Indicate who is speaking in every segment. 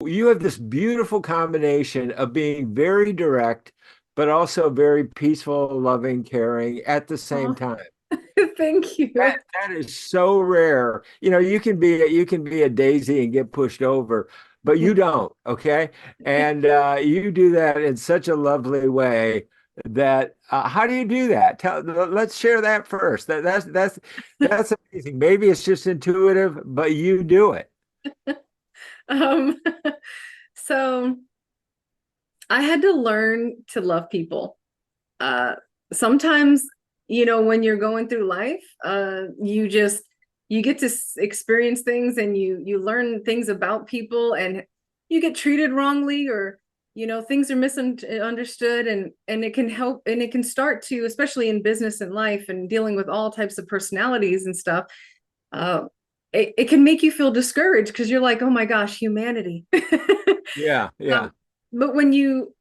Speaker 1: you have this beautiful combination of being very direct, but also very peaceful, loving, caring at the same
Speaker 2: Oh,
Speaker 1: time.
Speaker 2: thank you.
Speaker 1: That is so rare. You can be a daisy and get pushed over, but you don't, okay? And you do that in such a lovely way that how do you do that? Let's share that first. That's amazing. Maybe it's just intuitive, but you do it.
Speaker 2: Um, so I had to learn to love people. Uh, Sometimes, when you're going through life, you get to experience things and you learn things about people and you get treated wrongly or things are misunderstood and it can help and it can start to, especially in business and life and dealing with all types of personalities and stuff. uh it can make you feel discouraged because you're like, oh my gosh, humanity.
Speaker 1: Yeah,
Speaker 2: um,
Speaker 1: yeah.
Speaker 2: but when you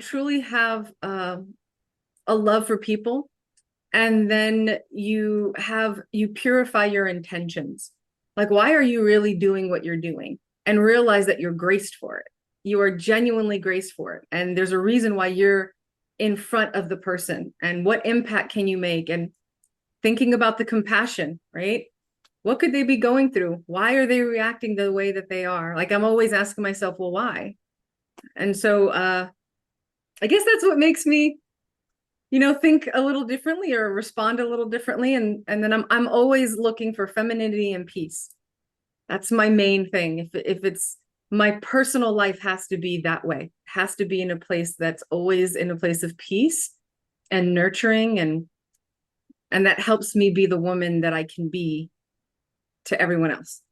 Speaker 2: truly have a love for people, and then you purify your intentions. Like, why are you really doing what you're doing? And realize that you're graced for it. You are genuinely graced for it. And there's a reason why you're in front of the person and what impact can you make, and thinking about the compassion, right? What could they be going through? Why are they reacting the way that they are? Like, I'm always asking myself, well, why? And so I guess that's what makes me think a little differently or respond a little differently. And then I'm always looking for femininity and peace. That's my main thing. If it's my personal life has to be that way, has to be in a place that's always in a place of peace and nurturing, and that helps me be the woman that I can be to everyone else.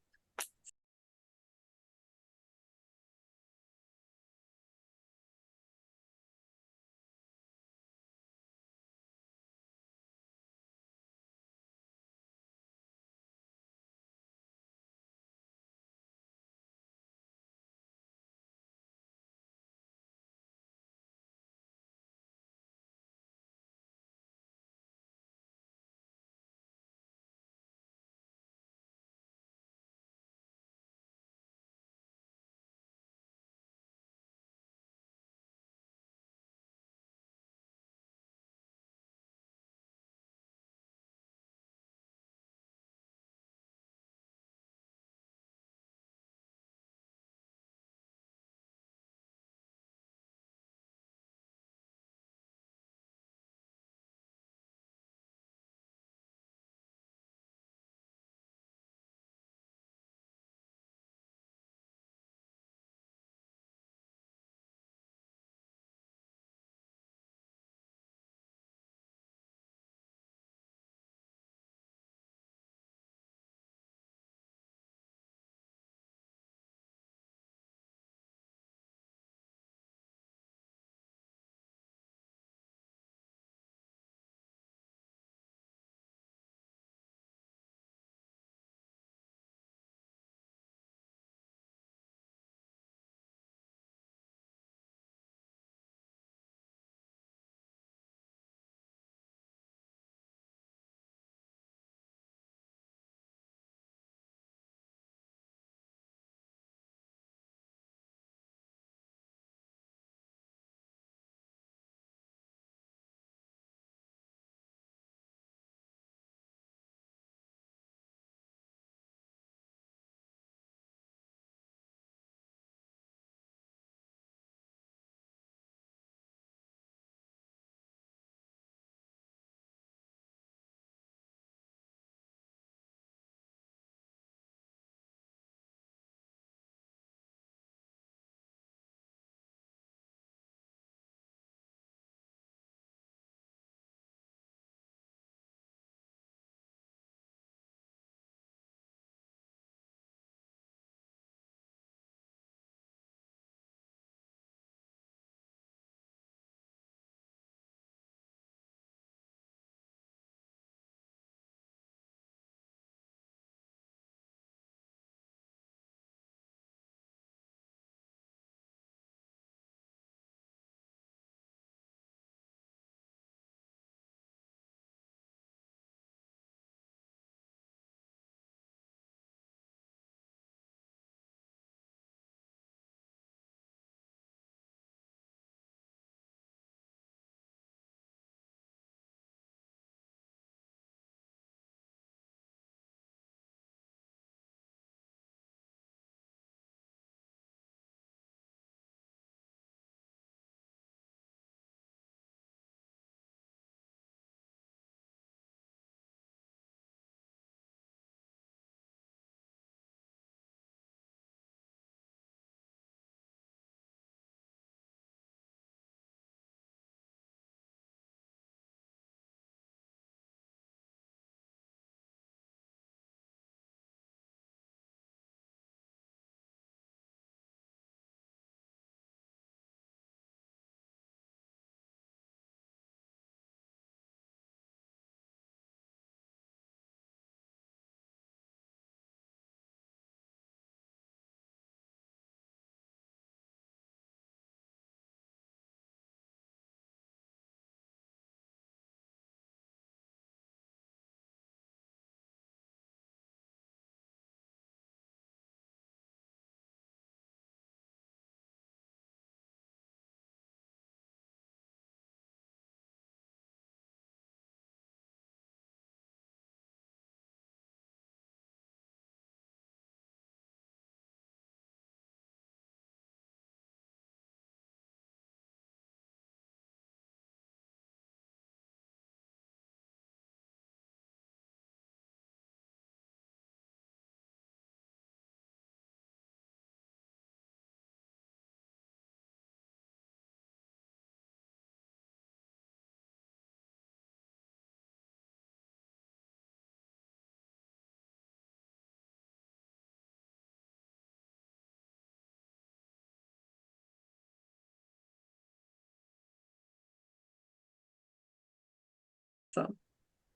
Speaker 2: So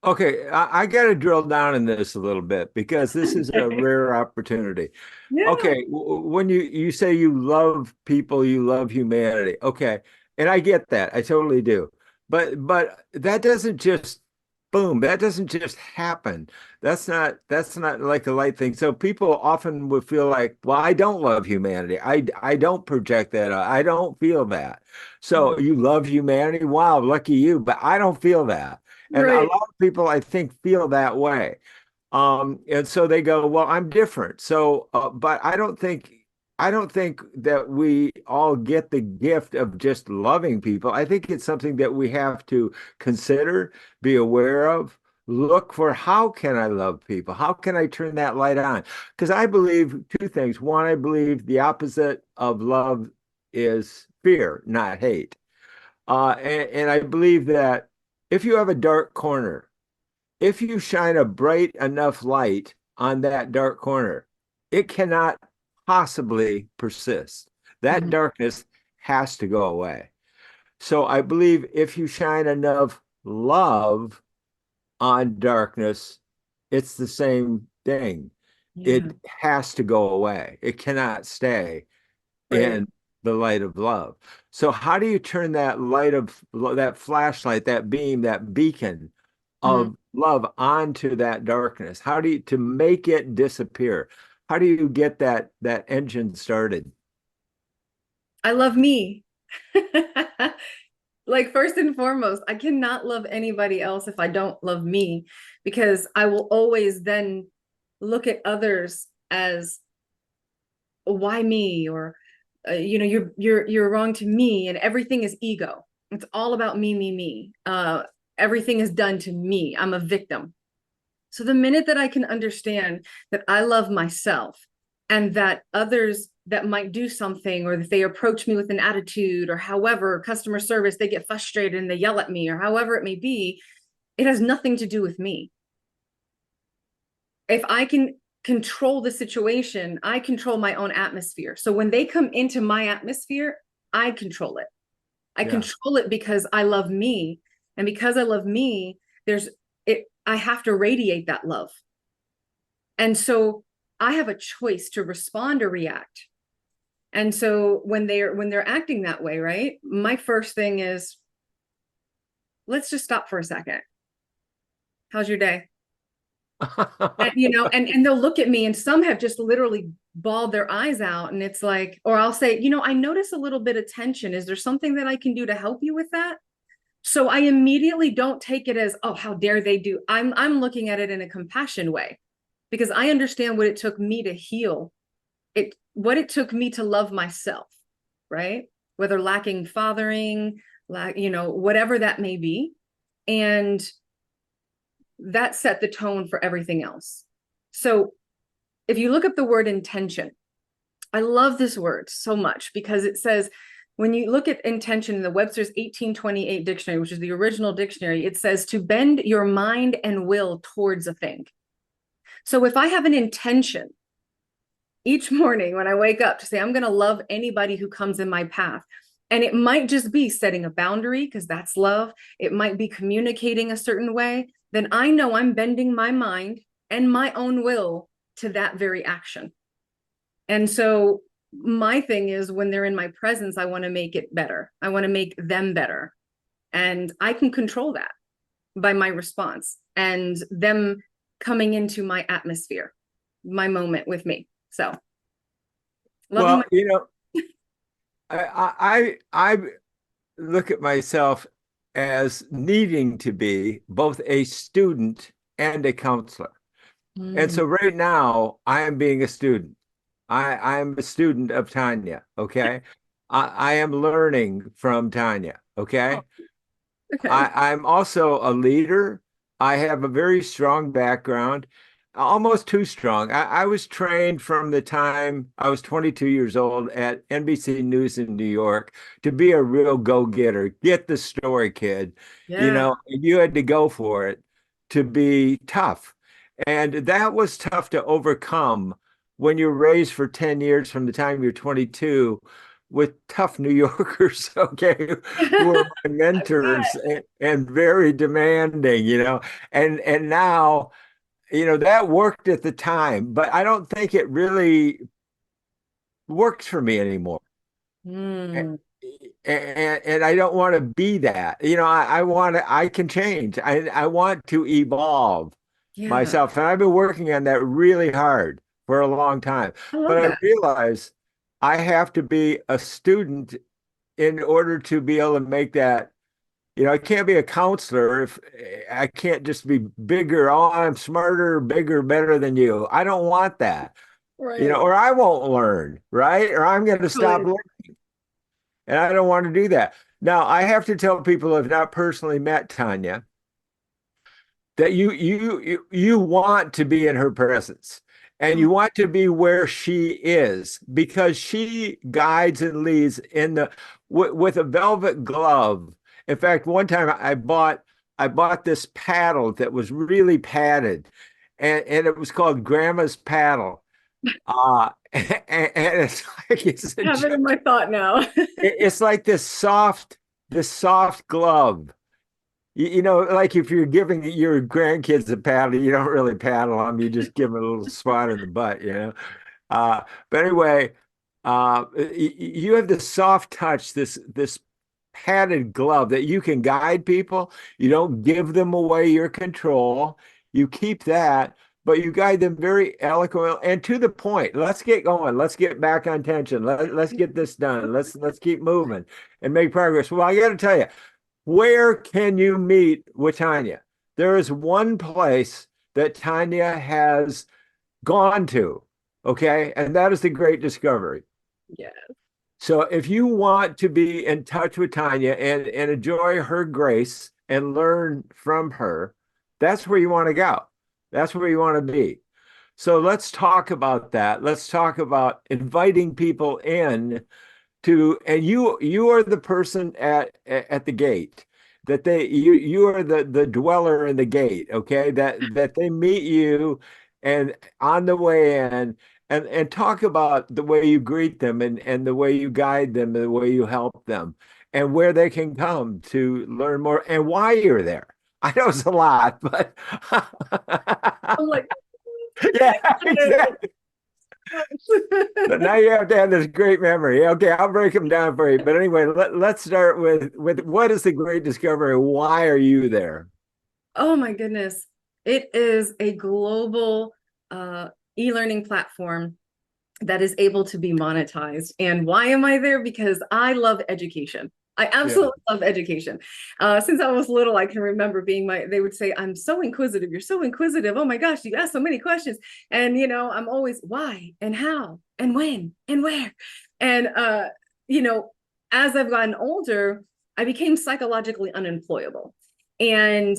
Speaker 1: Okay, I got to drill down in this a little bit because this is a rare opportunity.
Speaker 2: yeah.
Speaker 1: Okay, when you say you love people, you love humanity. Okay, and I get that. I totally do. But that doesn't just boom, that doesn't just happen. That's not like a light thing. So people often would feel like, well, I don't love humanity. I don't project that. I don't feel that. So you love humanity? Wow, lucky you, but I don't feel that. And a
Speaker 2: Right.
Speaker 1: lot of people, I think, feel that way. And so they go, well, I'm different. So, but I don't think that we all get the gift of just loving people. I think it's something that we have to consider, be aware of, look for how can I love people? How can I turn that light on? Because I believe two things. One, I believe the opposite of love is fear, not hate. And I believe that if you have a dark corner, if you shine a bright enough light on that dark corner, it cannot possibly persist. That
Speaker 2: Mhm.
Speaker 1: darkness has to go away. So I believe if you shine enough love on darkness, it's the same thing.
Speaker 2: Yeah.
Speaker 1: It has to go away. It cannot stay
Speaker 2: Right.
Speaker 1: in the light of love. So how do you turn that light of that flashlight, that beam, that beacon
Speaker 2: Mhm.
Speaker 1: of love onto that darkness? How do you to make it disappear? How do you get that engine started?
Speaker 2: I love me. Like first and foremost, I cannot love anybody else if I don't love me, because I will always then look at others as why me, or you're wrong to me, and everything is ego. It's all about me, me, me. Everything is done to me. I'm a victim. So the minute that I can understand that I love myself, and that others that might do something, or that they approach me with an attitude, or however, customer service, they get frustrated and they yell at me, or however it may be, it has nothing to do with me. If I can control the situation, I control my own atmosphere. So when they come into my atmosphere, I control it. I
Speaker 1: Yeah.
Speaker 2: control it because I love me. And because I love me, there's it, I have to radiate that love. And so I have a choice to respond or react. And so when they're acting that way, right? My first thing is, let's just stop for a second. How's your day? And and they'll look at me, and some have just literally bawled their eyes out, and it's like, or I'll say, I notice a little bit of tension. Is there something that I can do to help you with that? So I immediately don't take it as, oh, how dare they do. I'm looking at it in a compassion way, because I understand what it took me to heal what it took me to love myself, right? Whether lacking fathering, whatever that may be. And that set the tone for everything else. So if you look up the word intention, I love this word so much, because it says, when you look at intention in the Webster's 1828 dictionary, which is the original dictionary, it says to bend your mind and will towards a thing. So if I have an intention each morning when I wake up to say, I'm going to love anybody who comes in my path. And it might just be setting a boundary, because that's love. It might be communicating a certain way. Then I know I'm bending my mind and my own will to that very action. And so my thing is, when they're in my presence, I want to make it better. I want to make them better. And I can control that by my response and them coming into my atmosphere, my moment with me. So loving
Speaker 1: Well,
Speaker 2: my
Speaker 1: I look at myself as needing to be both a student and a counselor. And
Speaker 2: Mm.
Speaker 1: so right now I am being a student. I'm a student of Tanya. Okay. I am learning from Tanya.
Speaker 2: Oh,
Speaker 1: Okay.
Speaker 2: okay.
Speaker 1: I'm also a leader. I have a very strong background, almost too strong. I was trained from the time I was 22 years old at NBC News in New York to be a real go-getter. Get the story, kid.
Speaker 2: Yeah.
Speaker 1: You had to go for it to be tough. And that was tough to overcome when you're raised for 10 years from the time you're 22 with tough New Yorkers, okay, who are my
Speaker 2: I bet.
Speaker 1: mentors and very demanding, and now, that worked at the time, but I don't think it really works for me anymore.
Speaker 2: Hmm.
Speaker 1: And I don't want to be that. I want to, I can change. I want to evolve
Speaker 2: Yeah,
Speaker 1: myself. And I've been working on that really hard for a long time.
Speaker 2: I love
Speaker 1: But I
Speaker 2: that.
Speaker 1: realize I have to be a student in order to be able to make that. I can't be a counselor if I can't just be bigger. Oh, I'm smarter, bigger, better than you. I don't want that,
Speaker 2: Right.
Speaker 1: or I won't learn, right? Or I'm going to stop
Speaker 2: Totally.
Speaker 1: learning. And I don't want to do that. Now, I have to tell people who have not personally met Tanya that you want to be in her presence and you want to be where she is because she guides and leads with a velvet glove. In fact, one time I bought this paddle that was really padded, and it was called Grandma's Paddle. And it's like
Speaker 2: I have it in my thought now.
Speaker 1: it's like this soft glove. Like if you're giving your grandkids a paddle, you don't really paddle them. You just give them a little spot in the butt. But anyway, you have this soft touch, this padded glove that you can guide people. You don't give them away your control. You keep that, but you guide them very eloquently and to the point. Let's get going. Let's get back on tension. Let's get this done. Let's keep moving and make progress. Well, I got to tell you, where can you meet with Tanya? There is one place that Tanya has gone to, okay? And that is the Great Discovery.
Speaker 2: Yeah.
Speaker 1: So if you want to be in touch with Tanya and enjoy her grace and learn from her, that's where you want to go. That's where you want to be. So let's talk about that. Let's talk about inviting people in and you are the person at the gate that you are the dweller in the gate, okay, that they meet you and on the way in and talk about the way you greet them and the way you guide them and the way you help them and where they can come to learn more and why you're there. I know it's a lot, but
Speaker 2: I'm like,
Speaker 1: yeah, exactly. But now you have to have this great memory. Okay, I'll break them down for you. But anyway, let's start with what is the Great Discovery? Why are you there?
Speaker 2: oh my goodness. It is a global uh, e-learning platform that is able to be monetized. And why am I there? Because I love education. I
Speaker 1: Yeah.
Speaker 2: absolutely love education. Since I was little, I can remember they would say, I'm so inquisitive. You're so inquisitive. Oh my gosh, you ask so many questions. And, I'm always why and how and when and where. And, you know, as I've gotten older, I became psychologically unemployable. And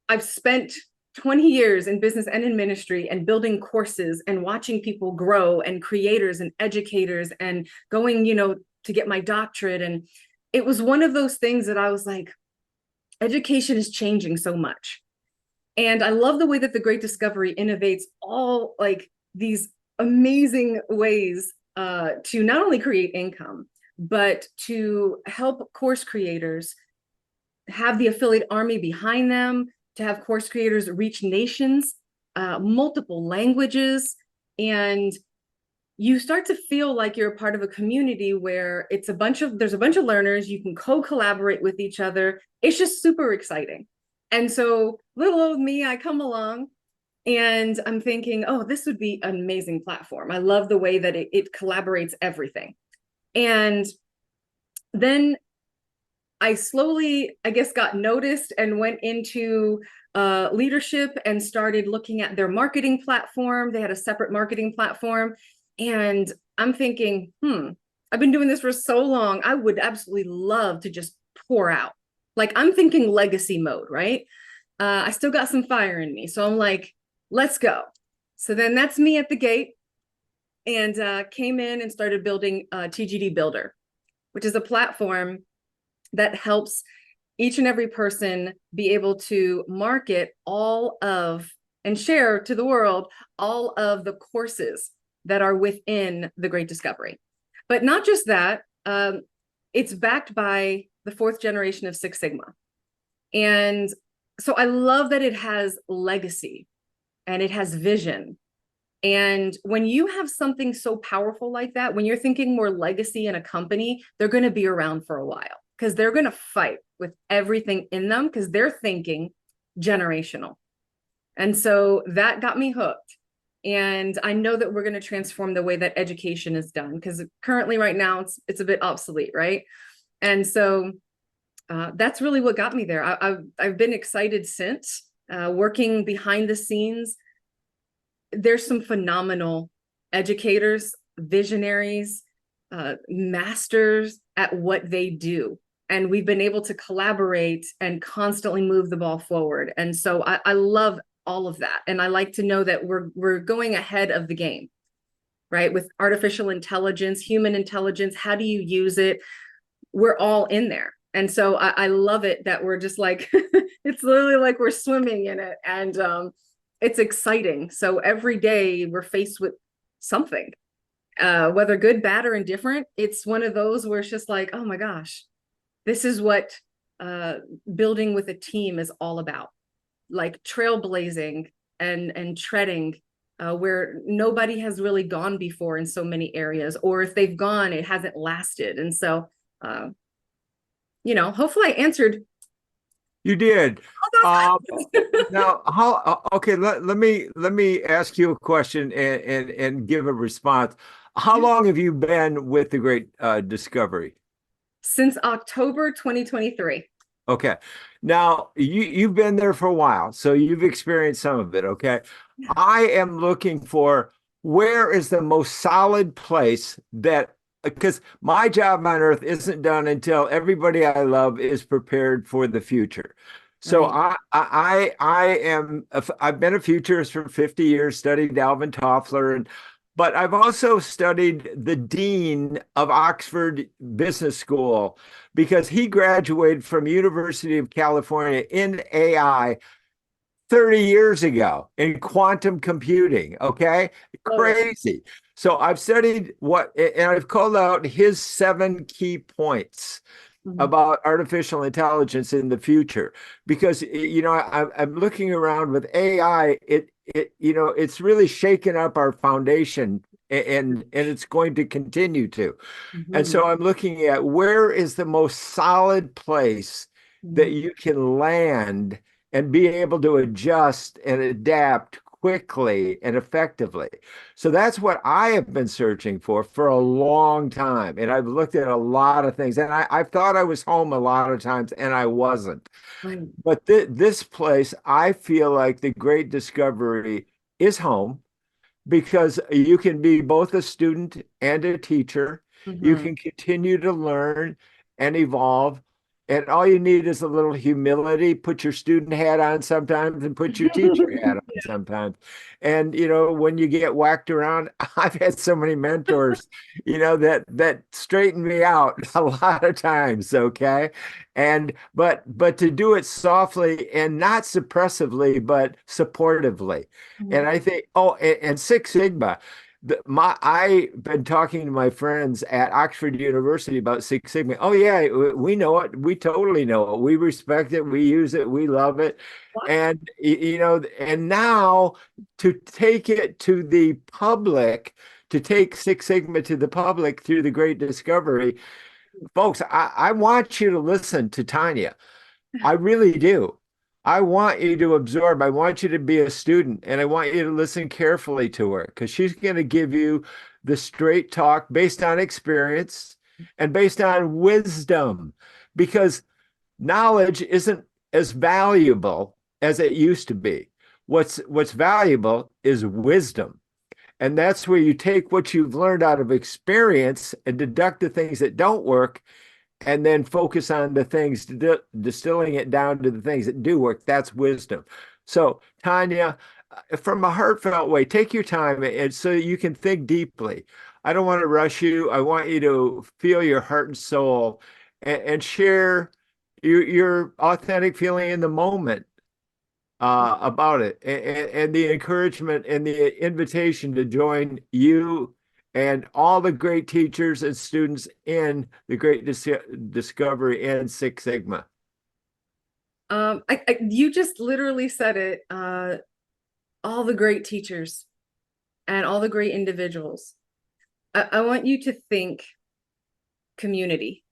Speaker 2: I've spent 20 years in business and in ministry and building courses and watching people grow and creators and educators and going, to get my doctorate. And it was one of those things that I was like, education is changing so much. And I love the way that the Great Discovery innovates all like these amazing ways to not only create income, but to help course creators have the affiliate army behind them, to have course creators reach nations, multiple languages, and you start to feel like you're a part of a community where there's a bunch of learners, you can co-collaborate with each other. It's just super exciting. And so little old me, I come along and I'm thinking, oh, this would be an amazing platform. I love the way that it collaborates everything. And then I slowly, I guess, got noticed and went into leadership and started looking at their marketing platform. They had a separate marketing platform. And I'm thinking, I've been doing this for so long. I would absolutely love to just pour out. Like I'm thinking legacy mode, right? I still got some fire in me. So I'm like, let's go. So then that's me at the gate and came in and started building TGD Builder, which is a platform that helps each and every person be able to market all of and share to the world all of the courses that are within the Great Discovery. But not just that, um, it's backed by the fourth generation of Six Sigma. And so I love that it has legacy and it has vision. And when you have something so powerful like that, when you're thinking more legacy in a company, they're going to be around for a while because they're going to fight with everything in them because they're thinking generational. And so that got me hooked. And I know that we're going to transform the way that education is done because currently, right now, it's a bit obsolete, right? And so that's really what got me there. I've been excited since working behind the scenes. There's some phenomenal educators, visionaries, masters at what they do. And we've been able to collaborate and constantly move the ball forward. And so I love all of that. And I like to know that we're going ahead of the game, right? With artificial intelligence, human intelligence, how do you use it? We're all in there. And so I love it that we're just like, it's literally like we're swimming in it. And it's exciting. So every day we're faced with something, whether good, bad, or indifferent. It's one of those where it's just like, oh my gosh, this is what building with a team is all about. Like trailblazing and treading where nobody has really gone before in so many areas, or if they've gone, it hasn't lasted. And so, hopefully I answered.
Speaker 1: You did.
Speaker 2: All
Speaker 1: Um, Now, okay, let me ask you a question and give a response. How
Speaker 2: those.
Speaker 1: long have you been with the Great Discovery?
Speaker 2: Since October 2023.
Speaker 1: Okay. Now, you've been there for a while, so you've experienced some of it, okay?
Speaker 2: Yeah.
Speaker 1: I am looking for where is the most solid place that because my job on earth isn't done until everybody I love is prepared for the future. So
Speaker 2: Right.
Speaker 1: I've been a futurist for 50 years, studied Alvin Toffler, but I've also studied the dean of Oxford Business School because he graduated from University of California in AI 30 years ago in quantum computing. Okay.
Speaker 2: Love it.
Speaker 1: Crazy. So I've studied and I've called out his 7 key points
Speaker 2: Mhm.
Speaker 1: about artificial intelligence in the future because I'm looking around with AI. It's really shaken up our foundation and it's going to continue to. And
Speaker 2: Mhm.
Speaker 1: so I'm looking at where is the most solid place that
Speaker 2: Mhm.
Speaker 1: you can land and be able to adjust and adapt quickly and effectively. So that's what I have been searching for a long time. And I've looked at a lot of things and I thought I was home a lot of times and I wasn't.
Speaker 2: Right.
Speaker 1: But this place, I feel like the Great Discovery is home because you can be both a student and a teacher. You
Speaker 2: Mhm.
Speaker 1: can continue to learn and evolve. And all you need is a little humility. Put your student hat on sometimes and put your teacher hat on sometimes. And when you get whacked around, I've had so many mentors, that straighten me out a lot of times, okay? And but to do it softly and not suppressively, but supportively.
Speaker 2: Mhm.
Speaker 1: And I think, oh, and Six Sigma. I've been talking to my friends at Oxford University about Six Sigma. Oh yeah, we know it. We totally know it. We respect it. We use it. We love it. And and now to take it to the public, to take Six Sigma to the public through the Great Discovery, folks, I want you to listen to Tanya. I really do. I want you to absorb. I want you to be a student and I want you to listen carefully to her because she's going to give you the straight talk based on experience and based on wisdom because knowledge isn't as valuable as it used to be. What's valuable is wisdom. And that's where you take what you've learned out of experience and deduct the things that don't work and then focus on the things, distilling it down to the things that do work. That's wisdom. So, Tanya, from a heartfelt way, take your time and so you can think deeply. I don't want to rush you. I want you to feel your heart and soul and share your authentic feeling in the moment about it and the encouragement and the invitation to join you and all the great teachers and students in the great discovery in Six Sigma.
Speaker 2: You just literally said it. All the great teachers and all the great individuals. I want you to think community.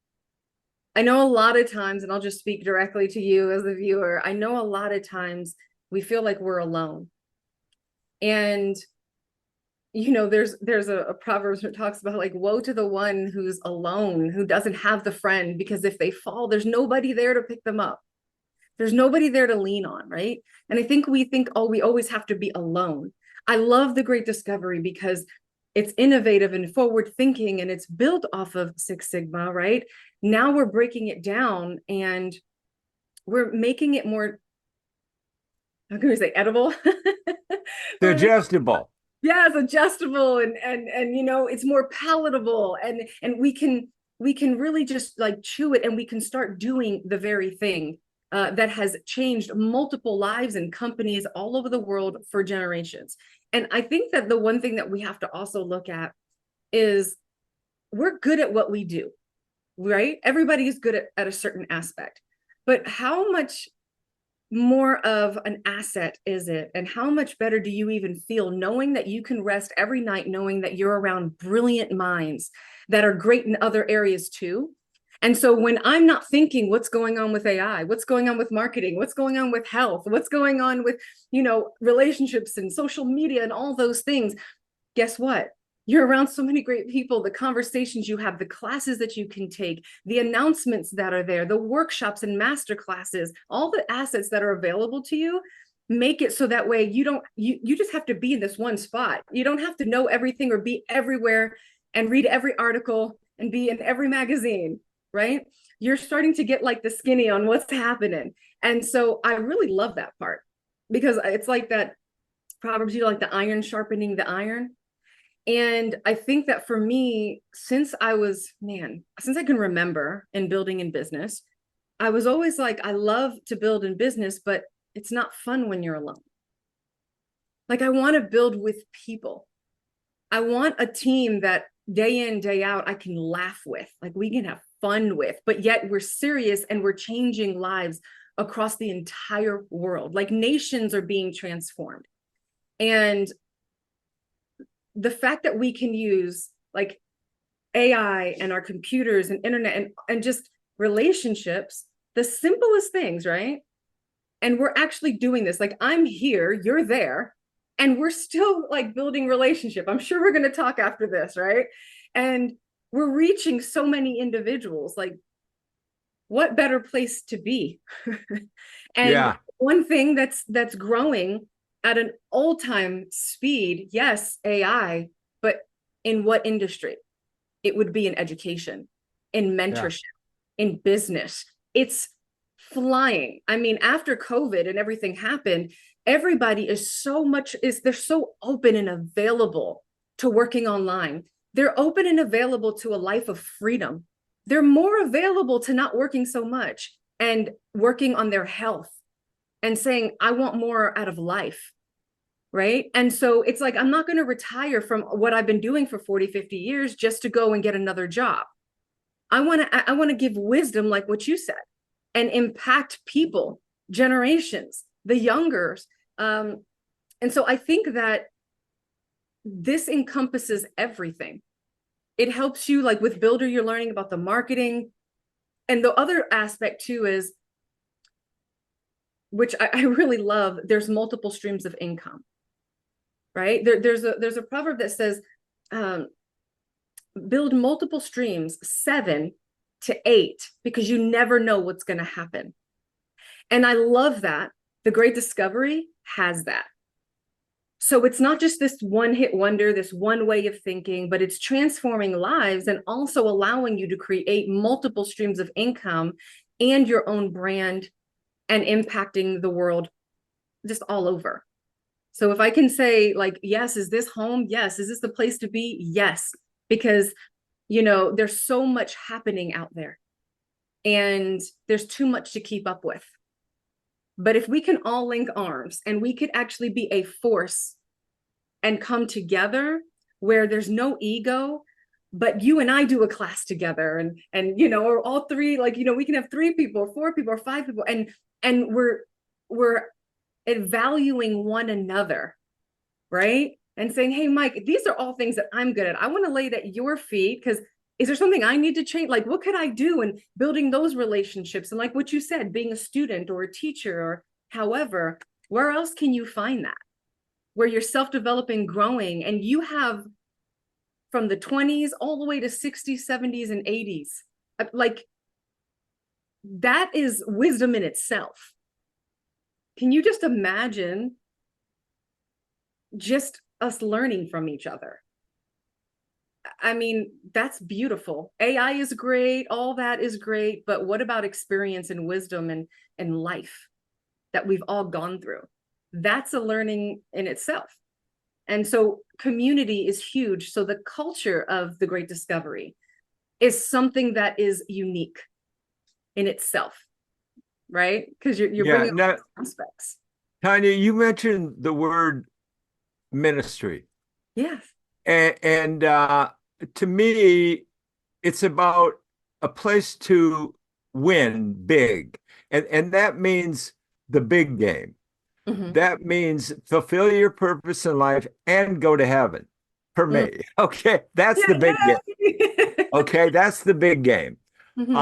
Speaker 2: I know a lot of times, and I'll just speak directly to you as a viewer, I know a lot of times we feel like we're alone. And there's a proverb that talks about like, woe to the one who's alone, who doesn't have the friend, because if they fall, there's nobody there to pick them up. There's nobody there to lean on, right? And I think we think, oh, we always have to be alone. I love the Great Discovery because it's innovative and forward thinking, and it's built off of Six Sigma, right? Now we're breaking it down and we're making it more, how can we say, edible?
Speaker 1: Digestible.
Speaker 2: Yeah, it's adjustable, and it's more palatable, and we can really just like chew it, and we can start doing the very thing that has changed multiple lives and companies all over the world for generations. And I think that the one thing that we have to also look at is we're good at what we do, right? Everybody is good at a certain aspect, but how much more of an asset is it, and how much better do you even feel knowing that you can rest every night knowing that you're around brilliant minds that are great in other areas too? And so when I'm not thinking what's going on with AI, what's going on with marketing, what's going on with health, what's going on with relationships and social media and all those things, guess what? You're around so many great people, the conversations you have, the classes that you can take, the announcements that are there, the workshops and master classes, all the assets that are available to you, make it so that way you just have to be in this one spot. You don't have to know everything or be everywhere and read every article and be in every magazine, right? You're starting to get like the skinny on what's happening. And so I really love that part, because it's like that Proverbs, like the iron sharpening the iron. And I think that for me, since I can remember in building in business, I was always like, I love to build in business, but it's not fun when you're alone. Like, I want to build with people. I want a team that day in, day out, I can laugh with, like we can have fun with, but yet we're serious and we're changing lives across the entire world. Like, nations are being transformed. And the fact that we can use like AI and our computers and internet and just relationships, the simplest things, right? And we're actually doing this. Like, I'm here, you're there, and we're still like building relationship. I'm sure we're going to talk after this, right? And we're reaching so many individuals. Like, what better place to be? And
Speaker 1: Yeah.
Speaker 2: one thing that's growing at an all-time speed, yes, AI, but in what industry? It would be in education, in mentorship, in business. It's flying. I mean, after COVID and everything happened, everybody they're so open and available to working online. They're open and available to a life of freedom. They're more available to not working so much and working on their health and saying, I want more out of life. Right. And so it's like, I'm not going to retire from what I've been doing for 40, 50 years just to go and get another job. I want to give wisdom, like what you said, and impact people, generations, the youngers. And so I think that this encompasses everything. It helps you, like with Builder, you're learning about the marketing. And the other aspect too is, which I really love, there's multiple streams of income, right? There's a proverb that says, build multiple streams, 7 to 8, because you never know what's going to happen. And I love that. The Great Discovery has that. So it's not just this one hit wonder, this one way of thinking, but it's transforming lives and also allowing you to create multiple streams of income and your own brand and impacting the world just all over. So if I can say, like, yes, is this home? Yes. Is this the place to be? Yes. Because, there's so much happening out there and there's too much to keep up with. But if we can all link arms and we could actually be a force and come together, where there's no ego, but you and I do a class together, and or all three, like, we can have 3 people or 4 people or 5 people, and we're valuing one another, right? And saying, hey, Mike, these are all things that I'm good at. I want to lay it at your feet, because is there something I need to change? Like, what could I do? And building those relationships. And like what you said, being a student or a teacher or however, where else can you find that? Where you're self-developing, growing, and you have from the 20s all the way to 60s, 70s, and 80s. Like, that is wisdom in itself. Can you just imagine just us learning from each other? I mean, that's beautiful. AI is great, all that is great, but what about experience and wisdom and life that we've all gone through? That's a learning in itself. And so community is huge. So the culture of the Great Discovery is something that is unique in itself, right? Because you're
Speaker 1: Yeah.
Speaker 2: bringing
Speaker 1: Now,
Speaker 2: aspects.
Speaker 1: Tanya, you mentioned the word ministry.
Speaker 2: Yes.
Speaker 1: And to me, it's about a place to win big. And that means the big game.
Speaker 2: Mm-hmm.
Speaker 1: That means fulfill your purpose in life and go to heaven for
Speaker 2: Mm.
Speaker 1: me. Okay. That's the big game.
Speaker 2: Yeah.
Speaker 1: Okay. That's the big game.
Speaker 2: Mm-hmm.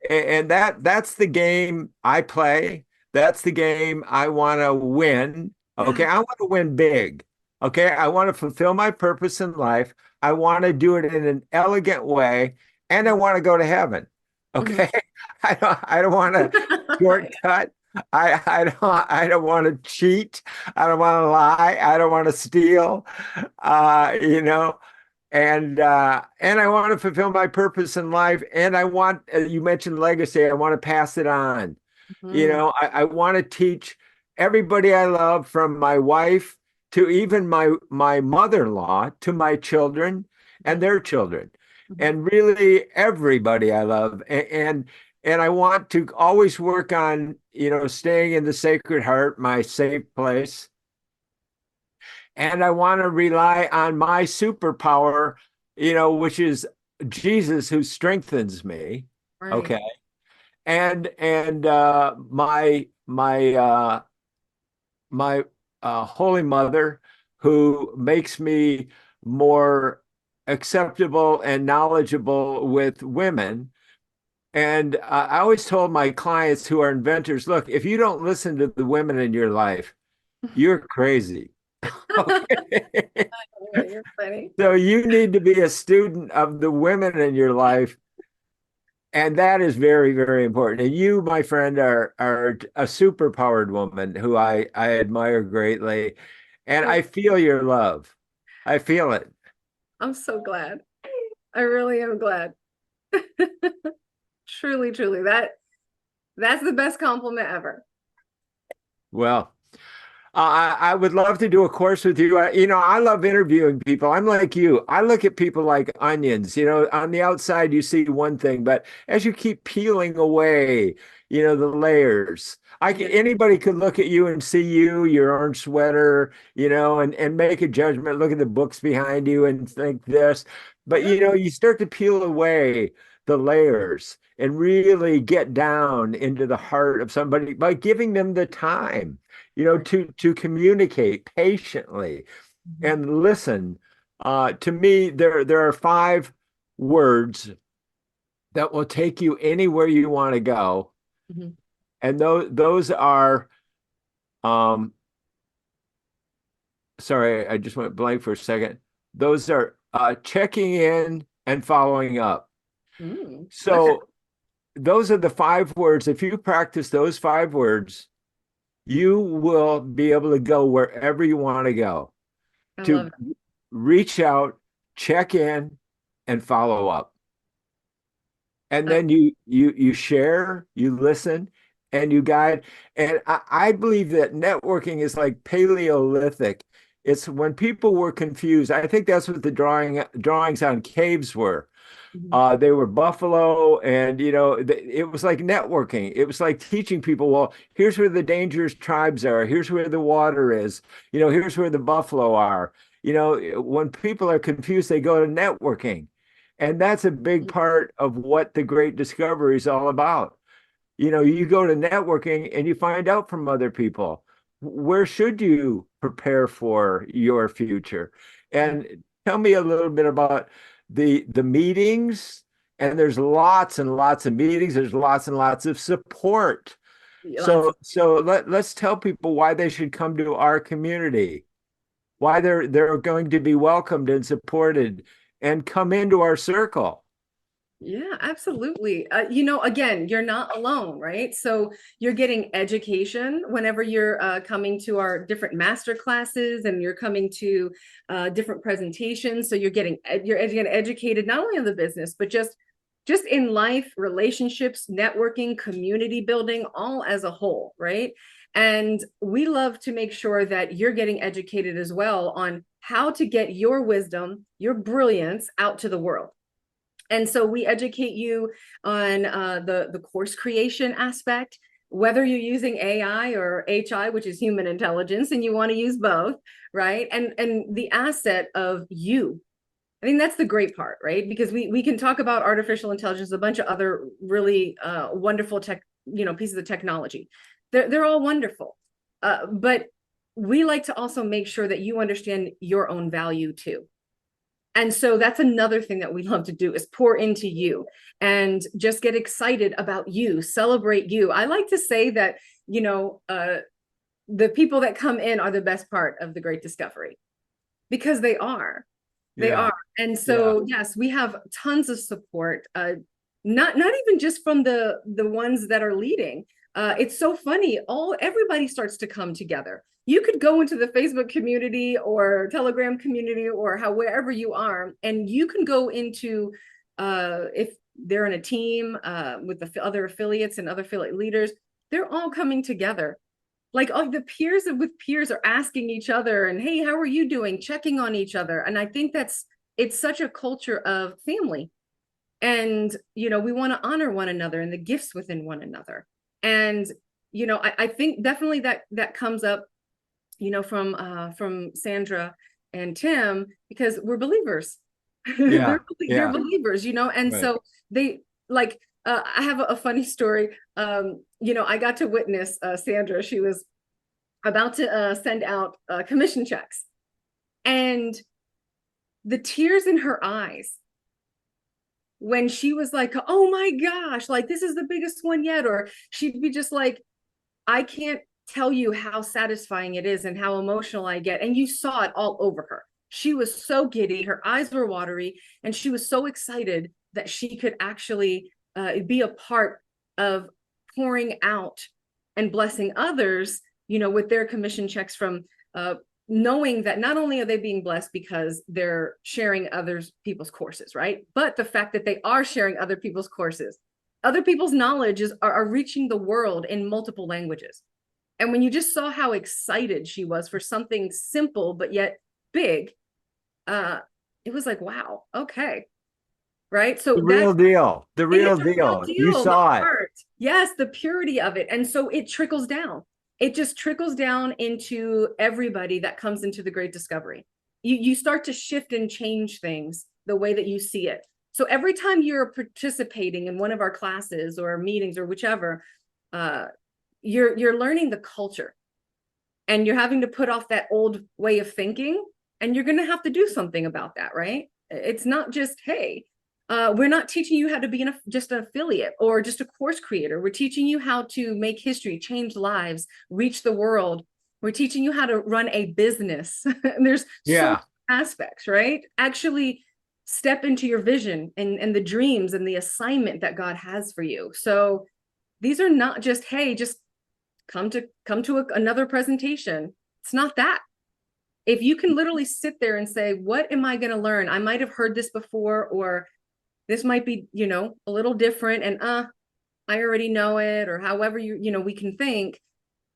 Speaker 1: And that's the game I play. That's the game I want to win. Okay.
Speaker 2: Yeah.
Speaker 1: I want to win big. Okay. I want to fulfill my purpose in life. I want to do it in an elegant way, and I want to go to heaven.
Speaker 2: Mm-hmm.
Speaker 1: Okay. I don't want to shortcut. I don't want to cheat. I don't want to lie. I don't want to steal. Uh, you know, and I want to fulfill my purpose in life. And I want, you mentioned legacy. I want to pass it on.
Speaker 2: Mm-hmm.
Speaker 1: I want to teach everybody I love, from my wife to even my mother-in-law, to my children and their children,
Speaker 2: Mm-hmm.
Speaker 1: and really everybody I love. And I want to always work on, staying in the Sacred Heart, my safe place. And I want to rely on my superpower, which is Jesus, who strengthens me.
Speaker 2: Right.
Speaker 1: Okay. And my Holy Mother, who makes me more acceptable and knowledgeable with women. And I always told my clients who are inventors, look, if you don't listen to the women in your life, you're crazy. Okay.
Speaker 2: You're funny.
Speaker 1: So you need to be a student of the women in your life. And that is very, very important. And you, my friend, are a super powered woman who I admire greatly. And I feel your love. I feel it.
Speaker 2: I'm so glad. I really am glad. Truly, truly. That's the best compliment ever.
Speaker 1: Well, I would love to do a course with you. I love interviewing people. I'm like you. I look at people like onions. On the outside, you see one thing, but as you keep peeling away, the layers. Anybody could look at you and see you, your orange sweater, and make a judgment, look at the books behind you and think this. But, you start to peel away the layers and really get down into the heart of somebody by giving them the time, to communicate patiently and listen. To me, there are 5 words that will take you anywhere you want to go,
Speaker 2: Mhm.
Speaker 1: and those are, sorry, I just went blank for a second. Those are checking in and following up.
Speaker 2: Okay.
Speaker 1: So those are the 5 words. If you practice those 5 words, you will be able to go wherever you want to go,
Speaker 2: I love
Speaker 1: to
Speaker 2: it.
Speaker 1: reach out, check in, and follow up. And
Speaker 2: I,
Speaker 1: then you share, you listen, and you guide. And I believe that networking is like Paleolithic. It's when people were confused. I think that's what the drawings on caves were.
Speaker 2: Mhm.
Speaker 1: They were buffalo, and it was like networking. It was like teaching people, well, here's where the dangerous tribes are. Here's where the water is. Here's where the buffalo are. When people are confused, they go to networking. And that's a big part of what the Great Discovery is all about. You go to networking and you find out from other people. Where should you prepare for your future? And tell me a little bit about the meetings. And there's lots and lots of meetings. There's lots and lots of support.
Speaker 2: Lots
Speaker 1: So
Speaker 2: of,
Speaker 1: so let's tell people why they should come to our community, why they're going to be welcomed and supported and come into our circle.
Speaker 2: yeah, absolutely. Again, you're not alone, right? So you're getting education whenever you're coming to our different master classes and you're coming to different presentations. So you're getting educated not only on the business, but just in life, relationships, networking, community building, all as a whole, right? And we love to make sure that you're getting educated as well on how to get your wisdom, your brilliance out to the world. And so we educate you on the course creation aspect, whether you're using AI or HI, which is human intelligence, and you want to use both, right? And the asset of you. I think that's the great part, right? Because we can talk about artificial intelligence, a bunch of other really wonderful pieces of technology. They're all wonderful, but we like to also make sure that you understand your own value too. And so that's another thing that we love to do is pour into you and just get excited about you, celebrate you. I like to say that, the people that come in are the best part of the Great Discovery because they are. They
Speaker 1: Yeah.
Speaker 2: are. And
Speaker 1: Yeah.
Speaker 2: so, yes, we have tons of support, not even just from the ones that are leading. It's so funny. Everybody starts to come together. You could go into the Facebook community or Telegram community or wherever you are, and you can go into if they're in a team with the other affiliates and other affiliate leaders, they're all coming together. Like the peers with peers are asking each other, and hey, how are you doing? Checking on each other. And I think it's such a culture of family. And we want to honor one another and the gifts within one another. And I think definitely that comes up from Sandra and Tim, because we're believers.
Speaker 1: Yeah.
Speaker 2: They're
Speaker 1: Yeah.
Speaker 2: believers, and
Speaker 1: Right.
Speaker 2: so they like I have a funny story. I got to witness Sandra. She was about to send out commission checks, and the tears in her eyes when she was like, oh my gosh, like this is the biggest one yet. Or she'd be just like, I can't tell you how satisfying it is and how emotional I get. And you saw it all over her. She was so giddy, her eyes were watery, and she was so excited that she could actually be a part of pouring out and blessing others, with their commission checks from knowing that not only are they being blessed because they're sharing people's courses, right? But the fact that they are sharing other people's courses, other people's knowledge are reaching the world in multiple languages. And when you just saw how excited she was for something simple but yet big, it was like, wow, okay, right? So
Speaker 1: The
Speaker 2: that
Speaker 1: real deal. The real
Speaker 2: it's a real
Speaker 1: deal. You
Speaker 2: deal, the
Speaker 1: saw it.
Speaker 2: heart, yes, the purity of it. And so it trickles down. It just trickles down into everybody that comes into the Great Discovery. You start to shift and change things the way that you see it. So every time you're participating in one of our classes or meetings or whichever, you're learning the culture, and you're having to put off that old way of thinking, and you're going to have to do something about that, right? It's not just, hey, we're not teaching you how to be just an affiliate or just a course creator. We're teaching you how to make history, change lives, reach the world. We're teaching you how to run a business. And there's so many
Speaker 1: Yeah.
Speaker 2: aspects, right? Actually step into your vision and the dreams and the assignment that God has for you. So these are not just, hey, just come to another presentation. It's not that. If you can literally sit there and say, what am I going to learn? I might have heard this before, or this might be, a little different, and I already know it, or however we can think,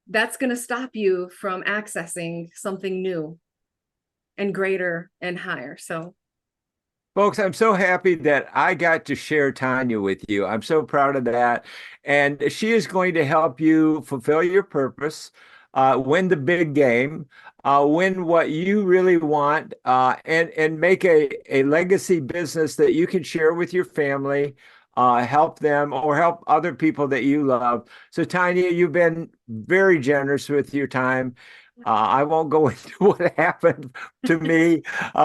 Speaker 2: that's going to stop you from accessing something new and greater and higher. So
Speaker 1: Folks, I'm so happy that I got to share Tanya with you. I'm so proud of that. And she is going to help you fulfill your purpose, win the big game. win what you really want, and make a legacy business that you can share with your family, help them or help other people that you love. So, Tanya, you've been very generous with your time. I won't go into what happened to me.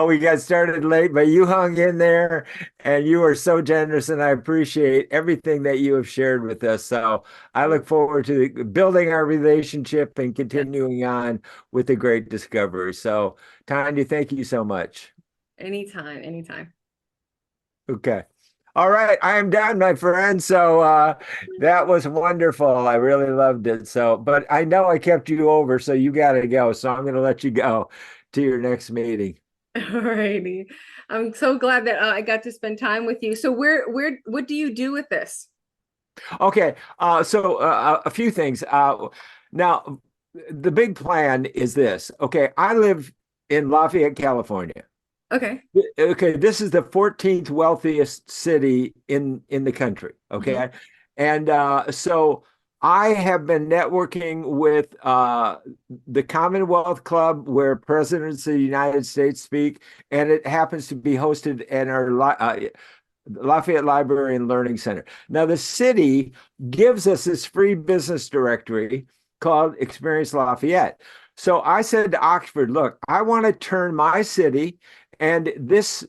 Speaker 1: We got started late, but you hung in there and you are so generous, and I appreciate everything that you have shared with us. So I look forward to building our relationship and
Speaker 2: Yes.
Speaker 1: continuing on with the great discovery. So, Tanya, thank you so much.
Speaker 2: Anytime, anytime.
Speaker 1: Okay. All right, I am done, my friend. So that was wonderful. I really loved it. So, but I know I kept you over, so you got to go. So I'm going to let you go to your next meeting.
Speaker 2: Alrighty. I'm so glad that I got to spend time with you. So what do you do with this?
Speaker 1: Okay. A few things. Now, the big plan is this. Okay, I live in Lafayette, California.
Speaker 2: Okay.
Speaker 1: Okay, this is the 14th wealthiest city in the country.
Speaker 2: Mhm.
Speaker 1: Okay, and so I have been networking with the Commonwealth Club, where presidents of the United States speak, and it happens to be hosted in our Lafayette Library and Learning Center. Now, the city gives us this free business directory called Experience Lafayette. So I said to Oxford, look, I want to turn my city and this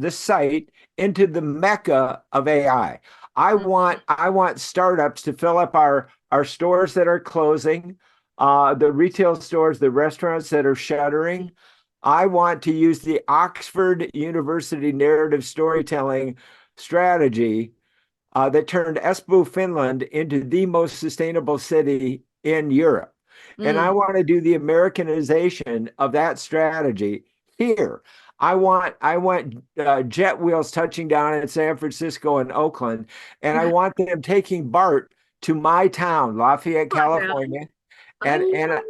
Speaker 1: site into the mecca of AI. I want startups to fill up our stores that are closing, the retail stores, the restaurants that are shuttering. I want to use the Oxford University narrative storytelling strategy that turned Espoo, Finland into the most sustainable city in Europe. And I
Speaker 2: Mm.
Speaker 1: want to do the Americanization of that strategy here. I want jet wheels touching down in San Francisco and Oakland, and I want them taking BART to my town, Lafayette,
Speaker 2: Come on now.
Speaker 1: California,
Speaker 2: I
Speaker 1: and
Speaker 2: love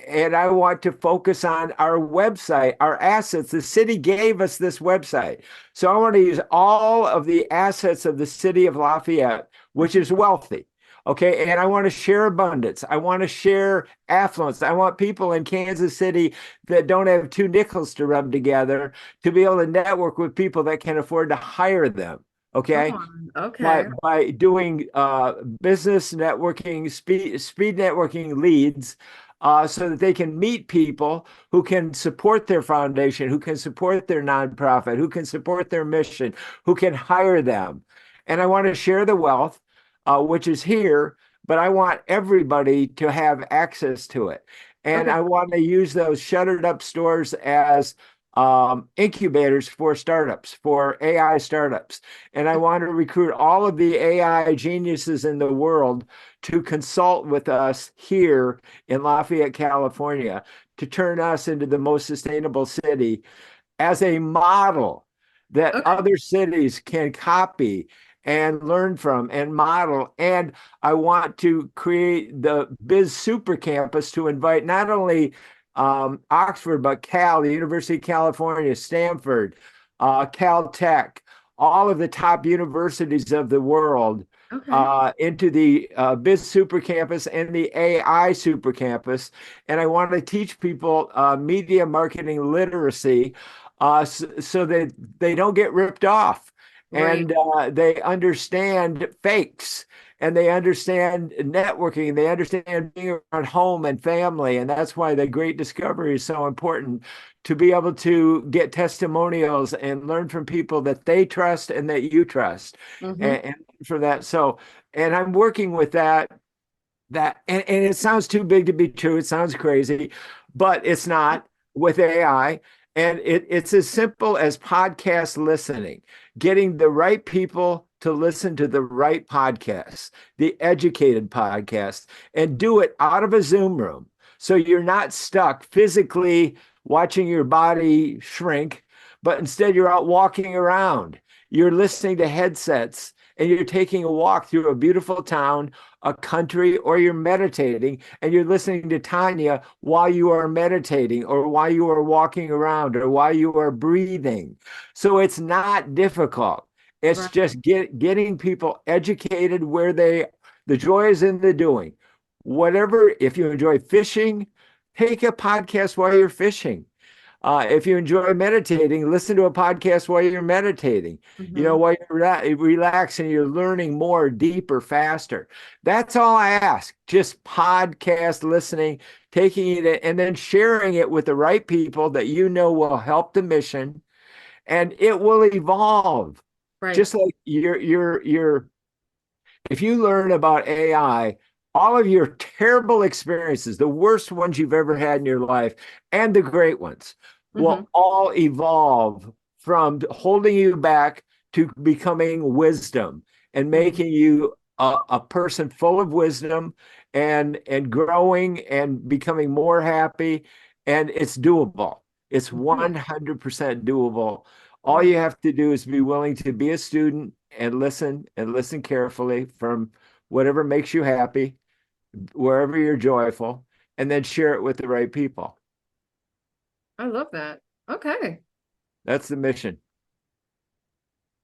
Speaker 1: and I want to focus on our website, our assets. The city gave us this website. So I want to use all of the assets of the city of Lafayette, which is wealthy. Okay. And I want to share abundance. I want to share affluence. I want people in Kansas City that don't have two nickels to rub together to be able to network with people that can afford to hire them.
Speaker 2: Come
Speaker 1: Okay.
Speaker 2: on. Okay.
Speaker 1: By doing business networking, speed networking leads, so that they can meet people who can support their foundation, who can support their nonprofit, who can support their mission, who can hire them. And I want to share the wealth, which is here, but I want everybody to have access to it. And
Speaker 2: Okay.
Speaker 1: I want to use those shuttered up stores as incubators for startups, for AI startups. And I want to recruit all of the AI geniuses in the world to consult with us here in Lafayette, California, to turn us into the most sustainable city as a model that
Speaker 2: Okay.
Speaker 1: other cities can copy and learn from and model. And I want to create the Biz Super Campus to invite not only Oxford, but Cal, the University of California, Stanford, Caltech, all of the top universities of the world
Speaker 2: Okay.
Speaker 1: into the Biz Super Campus and the AI Super Campus. And I want to teach people media marketing literacy, so that they don't get ripped off,
Speaker 2: Right.
Speaker 1: and they understand fakes, and they understand networking, they understand being around home and family. And that's why the great discovery is so important, to be able to get testimonials and learn from people that they trust and that you trust,
Speaker 2: Hmm.
Speaker 1: and for that. So, and I'm working with and it sounds too big to be true. It sounds crazy, but it's not with AI. And it's as simple as podcast listening, getting the right people to listen to the right podcasts, the educated podcasts, and do it out of a Zoom room. So you're not stuck physically watching your body shrink, but instead you're out walking around. You're listening to headsets and you're taking a walk through a beautiful town, a country, or you're meditating and you're listening to Tanya while you are meditating, or while you are walking around, or while you are breathing. So it's not difficult. It's
Speaker 2: Right.
Speaker 1: just getting people educated where the joy is in the doing. Whatever, if you enjoy fishing, take a podcast while you're fishing. If you enjoy meditating, listen to a podcast while you're meditating. You know,
Speaker 2: Hmm.
Speaker 1: while you're relaxing, you're learning more, deeper, faster. That's all I ask. Just podcast listening, taking it and then sharing it with the right people that you know will help the mission, and it will evolve.
Speaker 2: Right.
Speaker 1: Just like your if you learn about AI, all of your terrible experiences, the worst ones you've ever had in your life, and the great ones,
Speaker 2: Hmm.
Speaker 1: will all evolve from holding you back to becoming wisdom and
Speaker 2: Hmm.
Speaker 1: making you a person full of wisdom and growing and becoming more happy. And it's doable. It's
Speaker 2: Right.
Speaker 1: 100% doable. All you
Speaker 2: Right.
Speaker 1: have to do is be willing to be a student and listen carefully from whatever makes you happy, wherever you're joyful, and then share it with the right people.
Speaker 2: I love that. Okay.
Speaker 1: That's the mission.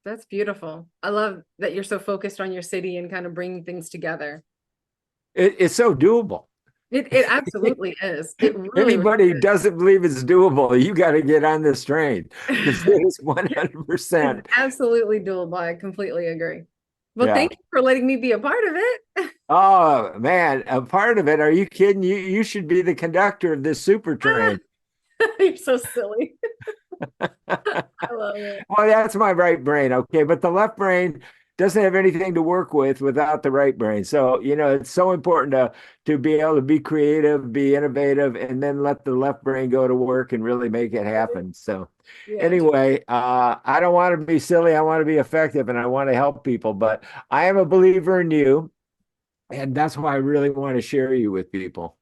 Speaker 2: That's beautiful. I love that you're so focused on your city and kind of bringing things together.
Speaker 1: It's so doable.
Speaker 2: It absolutely is. It really, really
Speaker 1: Anybody who doesn't believe it's doable, you got to get on this train because
Speaker 2: is.
Speaker 1: it is
Speaker 2: It's
Speaker 1: 100%.
Speaker 2: absolutely doable. I completely agree. Well,
Speaker 1: Yeah.
Speaker 2: thank you for letting me be a part of it.
Speaker 1: Oh man, a part of it. Are you kidding? You should be the conductor of this super train.
Speaker 2: You're so silly. I love it.
Speaker 1: Well, that's my right brain, okay, but the left brain doesn't have anything to work with without the right brain. So, it's so important to be able to be creative, be innovative, and then let the left brain go to work and really make it happen. So,
Speaker 2: Yeah.
Speaker 1: anyway, I don't want to be silly. I want to be effective and I want to help people, but I am a believer in you, and that's why I really want to share you with people.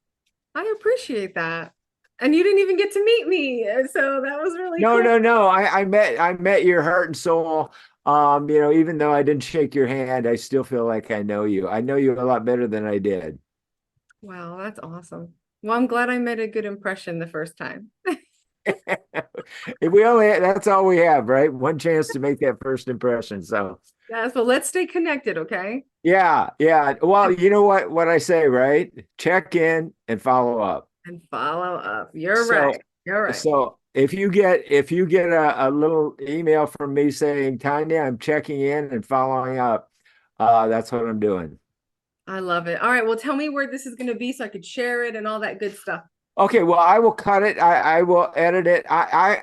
Speaker 2: I appreciate that. And you didn't even get to meet me. So that was really
Speaker 1: No,
Speaker 2: cool.
Speaker 1: no, no. I met your heart and soul. Even though I didn't shake your hand, I still feel like I know you. I know you a lot better than I did.
Speaker 2: Wow, that's awesome. Well, I'm glad I made a good impression the first time.
Speaker 1: If we only that's all we have, right? One chance to make that first impression. So
Speaker 2: Yeah, so let's stay connected, okay?
Speaker 1: yeah, yeah. Well, you know what I say, right? Check in and follow up.
Speaker 2: And follow up. You're
Speaker 1: So
Speaker 2: right. You're right.
Speaker 1: so if you get a little email from me saying, Tanya, I'm checking in and following up, that's what I'm doing.
Speaker 2: I love it. All right, well, tell me where this is going to be so I could share it and all that good stuff.
Speaker 1: Okay, well, I will cut it. I will edit it. I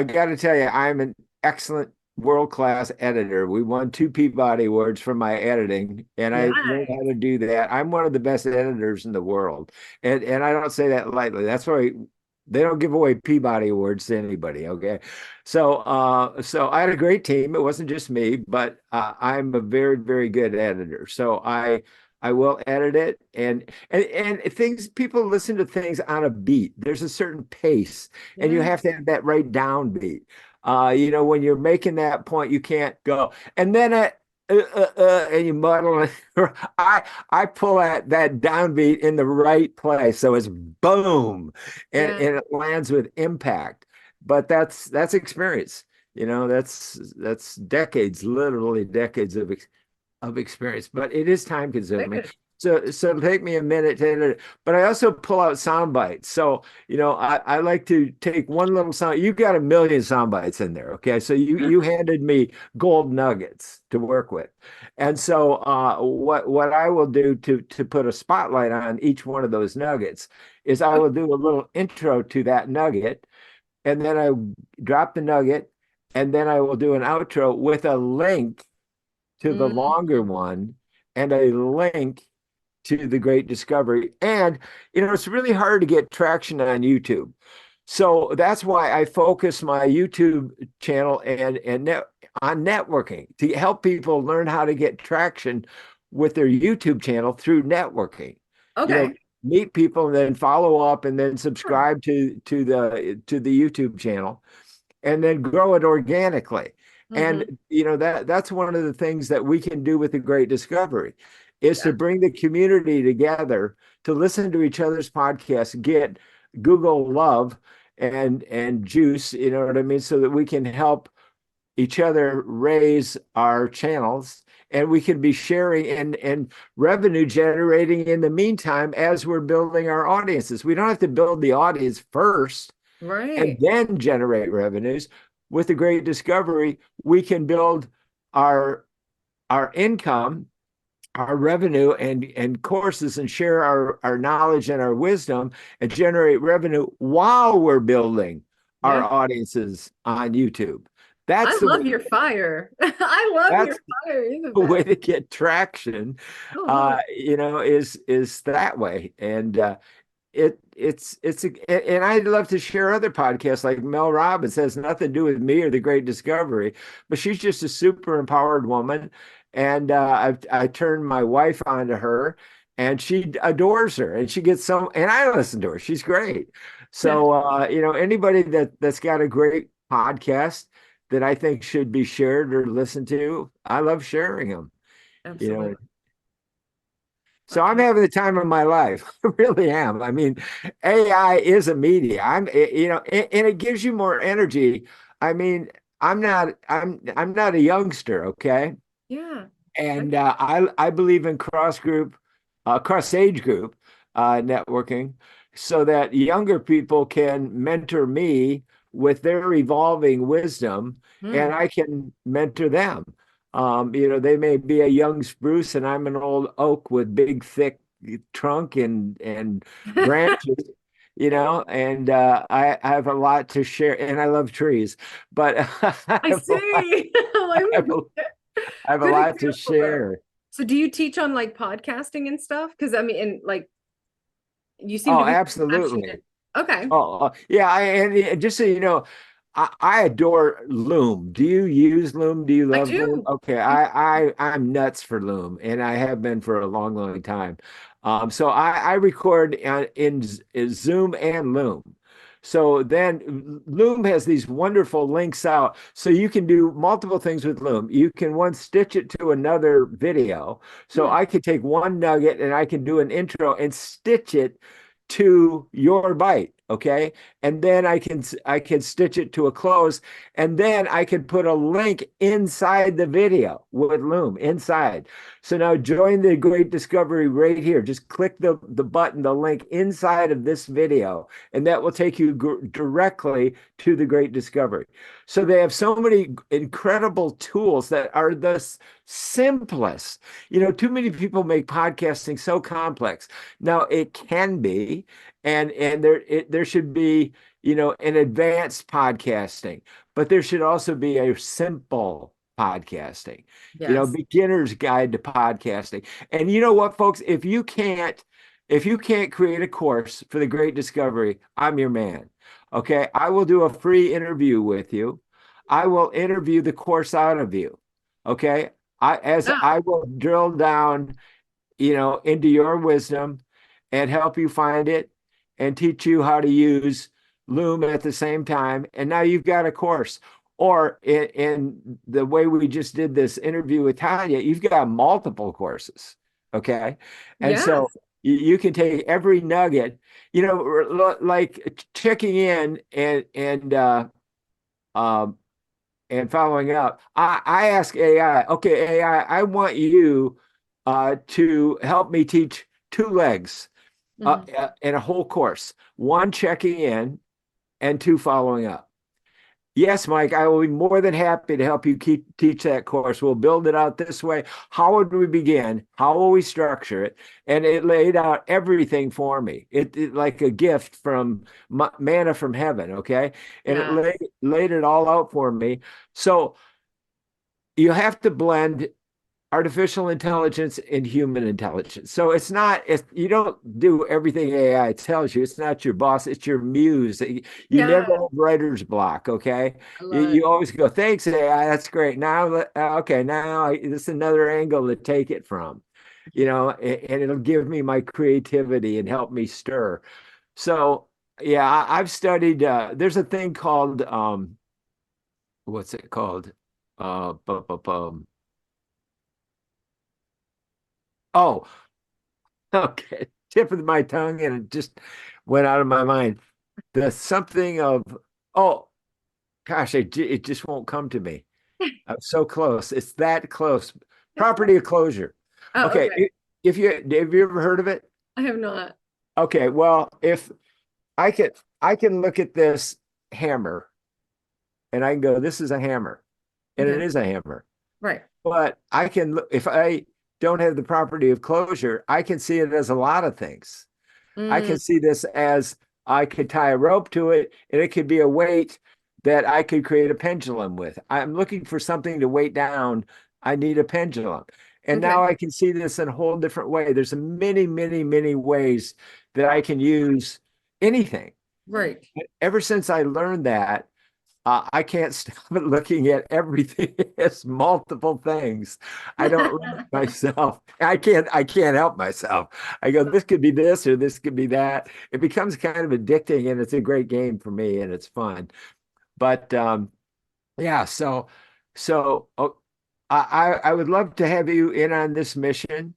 Speaker 1: got to tell you, I'm an excellent world-class editor. We won 2 Peabody Awards for my editing, and I learned how
Speaker 2: Nice.
Speaker 1: to do that. I'm one of the best editors in the world, and I don't say that lightly. That's why they don't give away Peabody Awards to anybody. Okay, so I had a great team. It wasn't just me, but I'm a very, very good editor. So I will edit it and things people listen to things on a beat. There's a certain pace, and you
Speaker 2: Yeah.
Speaker 1: have to have that right downbeat. When you're making that point, you can't go and then and you muddle. I pull that downbeat in the right place, so it's boom, and,
Speaker 2: Yeah.
Speaker 1: and it lands with impact. But that's experience. That's decades, literally decades of experience, but it is time consuming.
Speaker 2: Good.
Speaker 1: So it'll take me a minute to edit it, but I also pull out sound bites. So, I like to take one little sound. You've got a million sound bites in there. Okay. So you handed me gold nuggets to work with. And so what I will do to put a spotlight on each one of those nuggets is I
Speaker 2: Okay.
Speaker 1: will do a little intro to that nugget, and then I drop the nugget, and then I will do an outro with a link to the
Speaker 2: Mm,
Speaker 1: longer one and a link to the great discovery. And, it's really hard to get traction on YouTube. So that's why I focus my YouTube channel on networking to help people learn how to get traction with their YouTube channel through networking. You know,
Speaker 2: okay.
Speaker 1: meet people and then follow up and then
Speaker 2: Sure.
Speaker 1: subscribe to the YouTube channel and then grow it organically. And
Speaker 2: Hmm.
Speaker 1: that's one of the things that we can do with the Great Discovery is to
Speaker 2: Yeah.
Speaker 1: bring the community together to listen to each other's podcasts, get Google love and juice, you know what I mean, so that we can help each other raise our channels, and we can be sharing and revenue generating in the meantime as we're building our audiences. We don't have to build the audience first and
Speaker 2: Right.
Speaker 1: then generate revenues. With the Great Discovery, we can build our income, our revenue, and courses, and share our knowledge and our wisdom, and generate revenue while we're building our
Speaker 2: Yeah.
Speaker 1: audiences on YouTube.
Speaker 2: I
Speaker 1: That's the
Speaker 2: love
Speaker 1: way,
Speaker 2: your fire. I love your
Speaker 1: that's
Speaker 2: fire. You're the
Speaker 1: the way
Speaker 2: best.
Speaker 1: to get traction,
Speaker 2: Oh, 100.
Speaker 1: is that way. And and I'd love to share other podcasts like Mel Robbins. Has nothing to do with me or the Great Discovery, but she's just a super empowered woman. And I turned my wife onto her, and she adores her, and she gets some, and I listen to her. She's great.
Speaker 2: Yeah,
Speaker 1: So anybody that's got a great podcast that I think should be shared or listened to, I love sharing them. You know,
Speaker 2: absolutely.
Speaker 1: so
Speaker 2: That's
Speaker 1: I'm
Speaker 2: right.
Speaker 1: having the time of my life. I really am. I mean, AI is a media. And it gives you more energy. I mean, I'm not a youngster, okay?
Speaker 2: Yeah. I
Speaker 1: And
Speaker 2: get
Speaker 1: I believe in cross age group networking, so that younger people can mentor me with their evolving wisdom, and
Speaker 2: mm.
Speaker 1: I can mentor them. They may be a young spruce, and I'm an old oak with big, thick trunk and branches. And I have a lot to share, and I love trees, but
Speaker 2: I see.
Speaker 1: I
Speaker 2: Like,
Speaker 1: have a, I have a
Speaker 2: good
Speaker 1: lot to
Speaker 2: example there.
Speaker 1: share.
Speaker 2: So do you teach on like podcasting and stuff? Because I mean, and like you seem to
Speaker 1: Oh,
Speaker 2: be passionate.
Speaker 1: absolutely.
Speaker 2: Okay.
Speaker 1: Yeah. And just so you know, I adore Loom. Do you use Loom? Do you
Speaker 2: I
Speaker 1: love Loom?
Speaker 2: do.
Speaker 1: Okay, I'm nuts for Loom, and I have been for a long, long time. So I record in Zoom and Loom. So then Loom has these wonderful links out, so you can do multiple things with Loom. You can one stitch it to another video. So
Speaker 2: Hmm.
Speaker 1: I could take one nugget and I can do an intro and stitch it to your bite, okay? And then I can stitch it to a close, and then I can put a link inside the video with Loom inside. So now join the Great Discovery right here. Just click the button, the link inside of this video, and that will take you directly to the Great Discovery. So they have so many incredible tools that are the simplest. Too many people make podcasting so complex. Now it can be, and there should be, an advanced podcasting, but there should also be a simple podcasting,
Speaker 2: Yes.
Speaker 1: beginner's guide to podcasting. And you know what, folks, if you can't create a course for the Great Discovery, I'm your man. Okay, I will do a free interview with you. I will interview the course out of you. Okay,
Speaker 2: Yeah.
Speaker 1: I will drill down, into your wisdom and help you find it and teach you how to use Loom at the same time. And now you've got a course. Or in the way we just did this interview with Tanya, you've got multiple courses. Okay. And so
Speaker 2: Yes.
Speaker 1: you can take every nugget, like checking in um, and following up. I ask AI, okay, AI, I want you to help me teach two legs
Speaker 2: Mhm.
Speaker 1: in a whole course, one checking in and two following up. Yes, Mike, I will be more than happy to help you teach that course. We'll build it out this way. How would we begin? How will we structure it? And it laid out everything for me. It like a gift from manna from heaven, okay? And it
Speaker 2: Yes.
Speaker 1: laid it all out for me. So you have to blend artificial intelligence and human intelligence. So you don't do everything AI tells you. It's not your boss, it's your muse. You never
Speaker 2: Yeah.
Speaker 1: have writer's block, okay?
Speaker 2: I
Speaker 1: You,
Speaker 2: love it.
Speaker 1: you always go, thanks, AI, that's great. Now, okay, now this is another angle to take it from, and it'll give me my creativity and help me stir. So, yeah, I've studied, there's a thing called, what's it called? Uh, bu- bu- bum. Oh, okay, tip of my tongue, and it just went out of my mind. The something of, oh gosh, it just won't come to me. I'm so close. It's that close. Property of closure.
Speaker 2: Oh,
Speaker 1: Okay.
Speaker 2: okay.
Speaker 1: If you have you ever heard of it?
Speaker 2: I have not.
Speaker 1: Okay. Well, if I can look at this hammer and I can go, this is a hammer, and it
Speaker 2: Okay.
Speaker 1: is a hammer.
Speaker 2: Right.
Speaker 1: But I can look if I don't have the property of closure, I can see it as a lot of things. I
Speaker 2: Mm,
Speaker 1: can see this as I could tie a rope to it, and it could be a weight that I could create a pendulum with. I'm looking for something to weight down. I need a pendulum. And
Speaker 2: okay.
Speaker 1: now I can see this in a whole different way. There's many, many, many ways that I can use anything.
Speaker 2: Right.
Speaker 1: Ever since I learned that, I can't stop looking at everything as multiple things. I don't limit myself. I can't help myself. I go, this could be this or this could be that. It becomes kind of addicting and it's a great game for me and it's fun. But yeah, so I would love to have you in on this mission.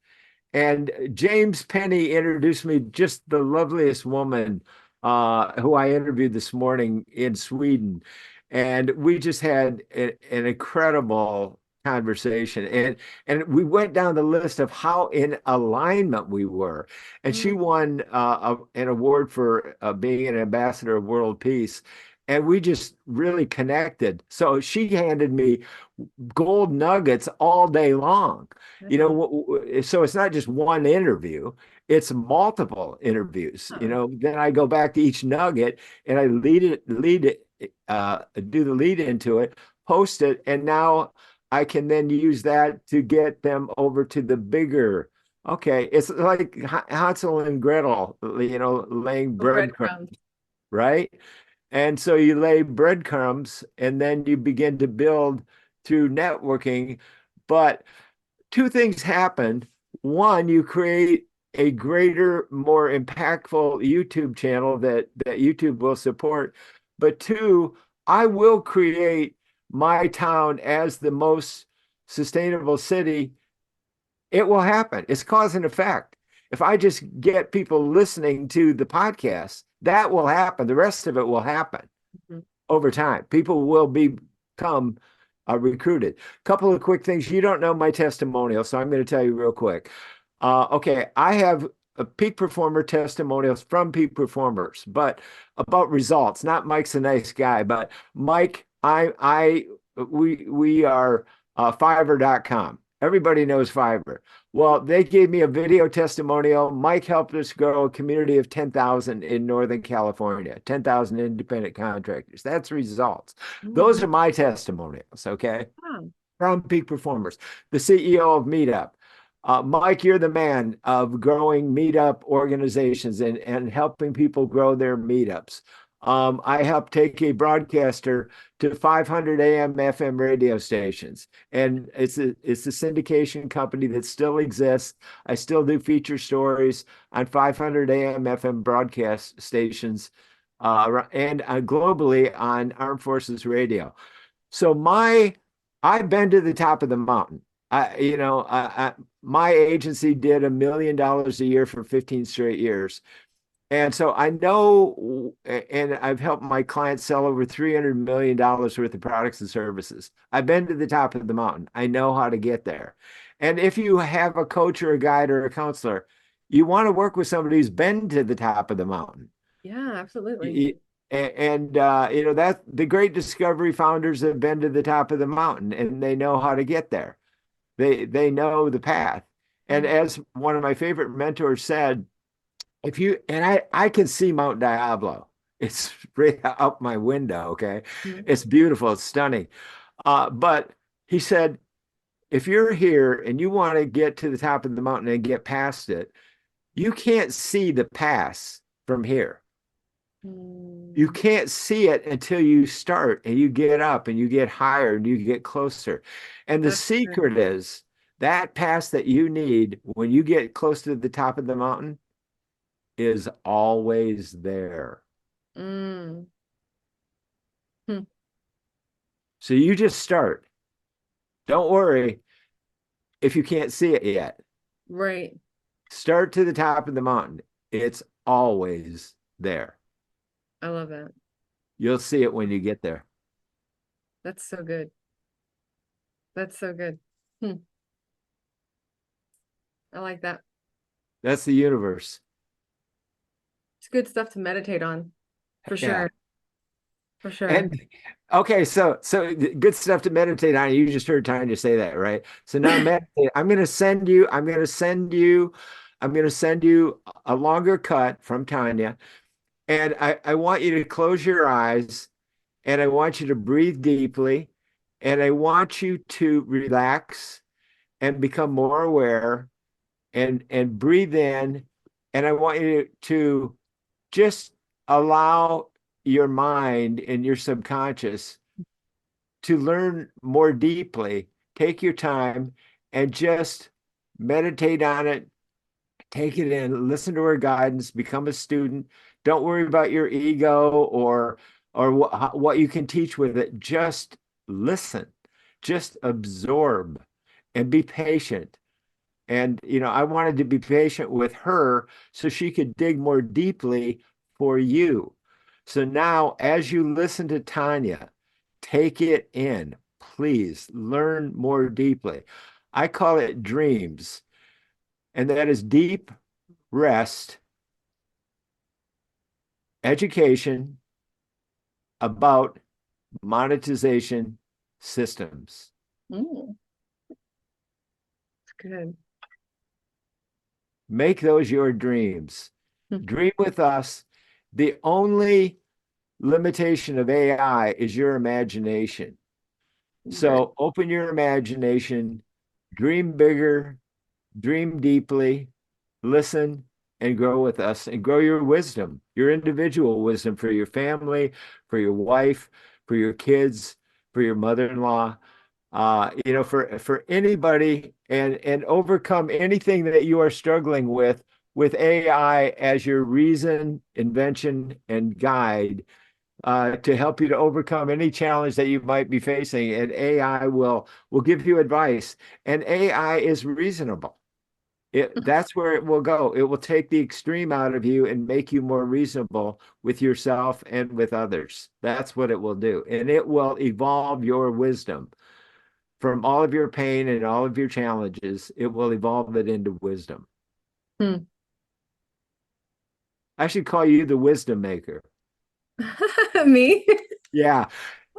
Speaker 1: And James Penny introduced me just the loveliest woman who I interviewed this morning in Sweden. And we just had an incredible conversation. And we went down the list of how in alignment we were. And she
Speaker 2: Mm,
Speaker 1: won an award for being an ambassador of world peace. And we just really connected. So she handed me gold nuggets all day long. You
Speaker 2: wow.
Speaker 1: know, so it's not just one interview, it's multiple interviews. You
Speaker 2: Oh,
Speaker 1: know, then I go back to each nugget and I lead it, do the lead into it, post it, and now I can then use that to get them over to the bigger. Okay, it's like Hansel and Gretel, you know, laying breadcrumbs,
Speaker 2: breadcrumbs.
Speaker 1: right? And so you lay breadcrumbs and then you begin to build through networking. But two things happen. One, you create a greater, more impactful YouTube channel that YouTube will support. But two, I will create my town as the most sustainable city. It will happen. It's cause and effect. If I just get people listening to the podcast, that will happen. The rest of it will happen
Speaker 2: Mhm.
Speaker 1: over time. People will become recruited. Couple of quick things. You don't know my testimonial, so I'm going to tell you real quick. Okay, I have a peak performer testimonials from peak performers, but about results. Not Mike's a nice guy, but Mike, we are Fiverr.com. Everybody knows Fiverr. Well, they gave me a video testimonial. Mike helped us grow a community of 10,000 in Northern California, 10,000 independent contractors. That's results. Those
Speaker 2: Mhm.
Speaker 1: are my testimonials, okay?
Speaker 2: Wow.
Speaker 1: From peak performers, the CEO of Meetup. Mike, you're the man of growing meetup organizations and helping people grow their meetups. I helped take a broadcaster to 500 AM FM radio stations, and it's a syndication company that still exists. I still do feature stories on 500 AM FM broadcast stations, and globally on Armed Forces Radio. So I've been to the top of the mountain. My agency did $1 million a year for 15 straight years. And so I know, and I've helped my clients sell over $300 million worth of products and services. I've been to the top of the mountain. I know how to get there. And if you have a coach or a guide or a counselor, you want to work with somebody who's been to the top of the mountain.
Speaker 2: Yeah, absolutely.
Speaker 1: Y- And you know that the great discovery founders have been to the top of the mountain and they know how to get there. They know the path. And
Speaker 2: Mhm.
Speaker 1: as one of my favorite mentors said, if you and I can see Mount Diablo. It's right out my window, okay?
Speaker 2: Mhm.
Speaker 1: It's beautiful, it's stunning. But he said, if you're here and you want to get to the top of the mountain and get past it, you can't see the pass from here. You
Speaker 2: Mm,
Speaker 1: can't see it until you start and you get up and you get higher and you get closer. And the
Speaker 2: that's true.
Speaker 1: secret is that pass that you need when you get close to the top of the mountain is always there.
Speaker 2: Mm. Hmm.
Speaker 1: So you just start. Don't worry if you can't see it yet.
Speaker 2: Right.
Speaker 1: Start to the top of the mountain. It's always there.
Speaker 2: I love that.
Speaker 1: You'll see it when you get there.
Speaker 2: That's so good. That's so good. Hmm. I like that.
Speaker 1: That's the universe.
Speaker 2: It's good stuff to meditate on, for
Speaker 1: Yeah.
Speaker 2: sure. For sure.
Speaker 1: And okay, so good stuff to meditate on. You just heard Tanya say that, right? So now meditate. I'm gonna send you a longer cut from Tanya. And I want you to close your eyes and I want you to breathe deeply and I want you to relax and become more aware and breathe in. And I want you to just allow your mind and your subconscious to learn more deeply. Take your time and just meditate on it. Take it in, listen to her guidance, become a student. Don't worry about your ego or what you can teach with it. Just listen, just absorb and be patient. And, I wanted to be patient with her so she could dig more deeply for you. So now, as you listen to Tanya, take it in. Please learn more deeply. I call it dreams, and that is deep rest, education about monetization systems.
Speaker 2: Mm, it's good.
Speaker 1: Make those your dreams.
Speaker 2: Hmm.
Speaker 1: Dream with us. The only limitation of AI is your imagination.
Speaker 2: Right.
Speaker 1: So open your imagination, dream bigger, dream deeply, listen, and grow with us and grow your wisdom, your individual wisdom for your family, for your wife, for your kids, for your mother-in-law, for anybody and overcome anything that you are struggling with AI as your reason, invention, and guide to help you to overcome any challenge that you might be facing. And AI will give you advice. And AI is reasonable. That's where it will go. It will take the extreme out of you and make you more reasonable with yourself and with others. That's what it will do. And it will evolve your wisdom from all of your pain and all of your challenges. It will evolve it into wisdom.
Speaker 2: Hmm.
Speaker 1: I should call you the wisdom maker.
Speaker 2: Me?
Speaker 1: Yeah.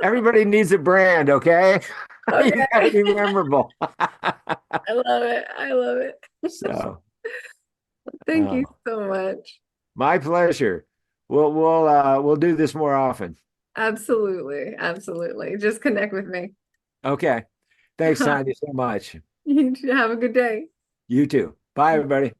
Speaker 1: Everybody needs a brand, okay? You got to
Speaker 2: Okay.
Speaker 1: be memorable.
Speaker 2: I love it. I love it.
Speaker 1: So,
Speaker 2: Thank you
Speaker 1: oh,
Speaker 2: so much.
Speaker 1: my pleasure. We'll do this more often.
Speaker 2: Absolutely. Absolutely. Just connect with me.
Speaker 1: Okay. Thanks, Tanya, so much.
Speaker 2: You have a good day.
Speaker 1: You too. Bye, everybody.